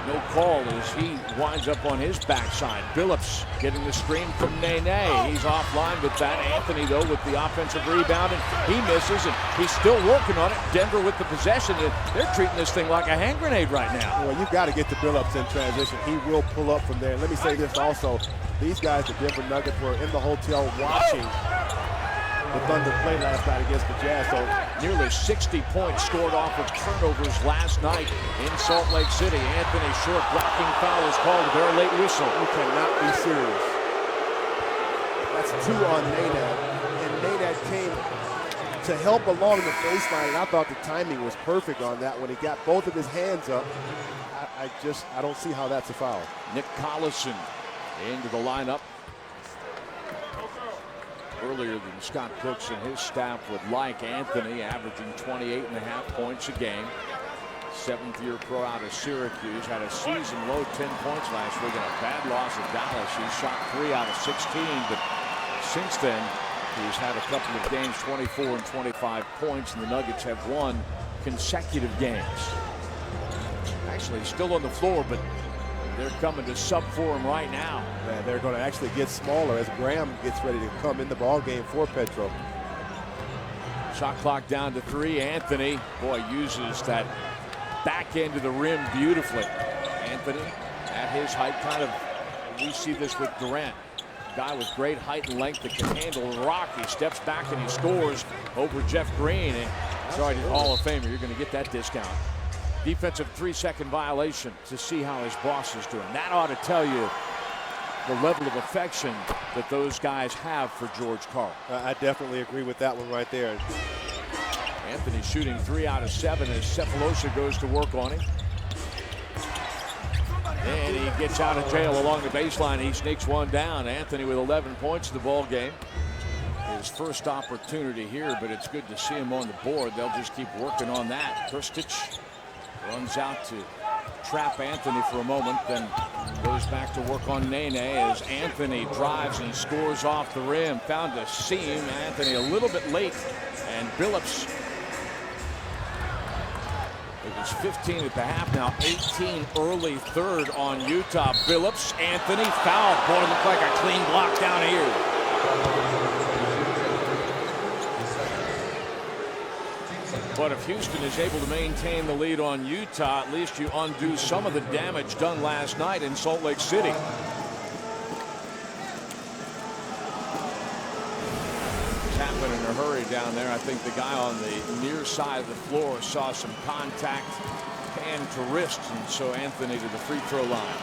No call as he winds up on his backside. Billups getting the screen from Nene. He's offline with that. Anthony, though, with the offensive rebound, and he misses, and he's still working on it. Denver with the possession. They're treating this thing like a hand grenade right now. Well, you've got to get to Billups in transition. He will pull up from there. And let me say this also. These guys, the Denver Nuggets, were in the hotel watching the Thunder play last night against the Jazz. So nearly 60 points scored off of turnovers last night in Salt Lake City. Anthony short blocking foul is called. A very late whistle. You cannot be serious. That's 2 on Nenad. And Nenad came to help along the baseline, and I thought the timing was perfect on that when he got both of his hands up. I don't see how that's a foul. Nick Collison into the lineup. Earlier than Scott Brooks and his staff would like. Anthony averaging 28.5 points a game. 7th-year pro out of Syracuse. Had a season-low 10 points last week in a bad loss at Dallas. He shot 3 out of 16, but since then he's had a couple of games 24 and 25 points, and the Nuggets have won consecutive games. Actually still on the floor, but they're coming to sub for him right now. Yeah, they're going to actually get smaller as Graham gets ready to come in the ball game for Petro. Shot clock down to 3. Anthony, boy, uses that back end of the rim beautifully. Anthony at his height, kind of, we see this with Durant. Guy with great height and length that can handle the rock. He steps back and he scores over Jeff Green. And sorry, Hall of Famer, you're going to get that discount. Defensive 3-second violation to see how his boss is doing. That ought to tell you the level of affection that those guys have for George Karl. I definitely agree with that one right there. Anthony shooting 3 out of 7 as Sefolosha goes to work on him. And he gets out of jail along the baseline. He sneaks one down. Anthony with 11 points in the ball game. His first opportunity here, but it's good to see him on the board. They'll just keep working on that. Krstic runs out to trap Anthony for a moment, then goes back to work on Nene as Anthony drives and scores off the rim. Found a seam. Anthony a little bit late, and Billups. It was 15 at the half, now 18 early third on Utah. Billups, Anthony, foul. Boy, looked like a clean block down here. But if Houston is able to maintain the lead on Utah, at least you undo some of the damage done last night in Salt Lake City. It's happened in a hurry down there. I think the guy on the near side of the floor saw some contact, hand to wrist, and so Anthony to the free throw line.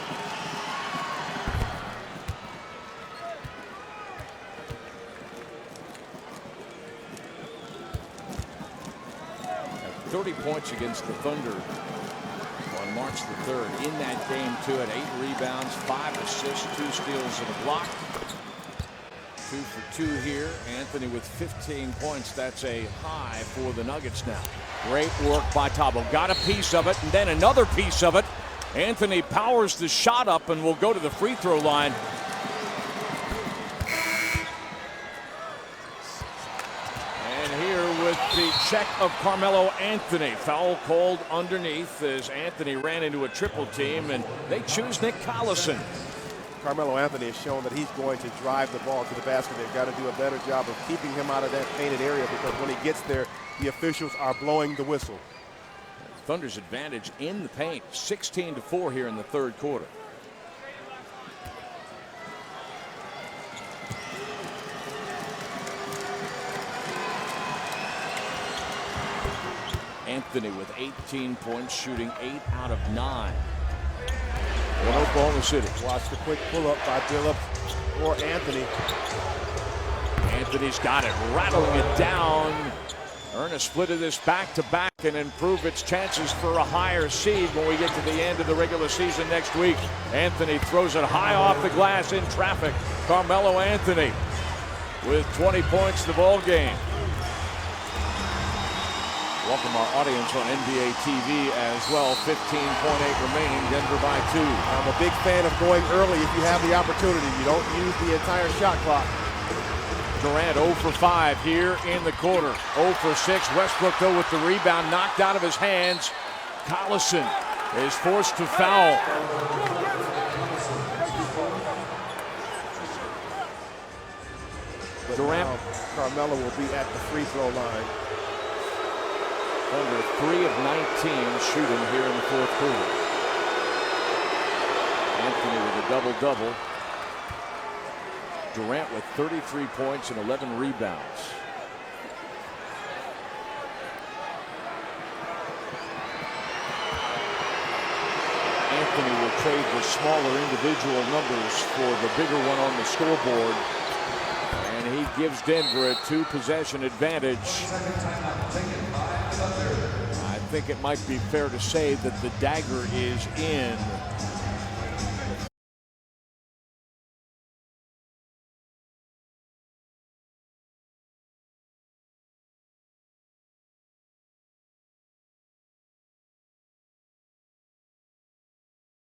30 points against the Thunder on March the 3rd. In that game, too, at 8 rebounds, 5 assists, 2 steals, and a block. 2 for 2 here. Anthony with 15 points. That's a high for the Nuggets now. Great work by Thabo. Got a piece of it, and then another piece of it. Anthony powers the shot up and will go to the free throw line. The check of Carmelo Anthony. Foul called underneath as Anthony ran into a triple team, and they choose Nick Collison. Carmelo Anthony has shown that he's going to drive the ball to the basket. They've got to do a better job of keeping him out of that painted area, because when he gets there, the officials are blowing the whistle. Thunder's advantage in the paint, 16-4 here in the third quarter. Anthony with 18 points, shooting 8 out of 9. In Oklahoma City. Watch the quick pull-up by Billups or Anthony. Anthony's got it, rattling it down. Earn a split of this back-to-back and improve its chances for a higher seed when we get to the end of the regular season next week. Anthony throws it high off the glass in traffic. Carmelo Anthony with 20 points in the ball game. Welcome our audience on NBA TV as well. 15.8 remaining, Denver by 2. I'm a big fan of going early if you have the opportunity. You don't use the entire shot clock. Durant 0 for 5 here in the quarter. 0 for 6. Westbrook, though, with the rebound knocked out of his hands. Collison is forced to foul. But Durant. now Carmelo will be at the free throw line. Under 3 of 19 shooting here in the fourth quarter. Anthony with a double-double. Durant with 33 points and 11 rebounds. Anthony will trade the smaller individual numbers for the bigger one on the scoreboard. And he gives Denver a 2-possession advantage. I think it might be fair to say that the dagger is in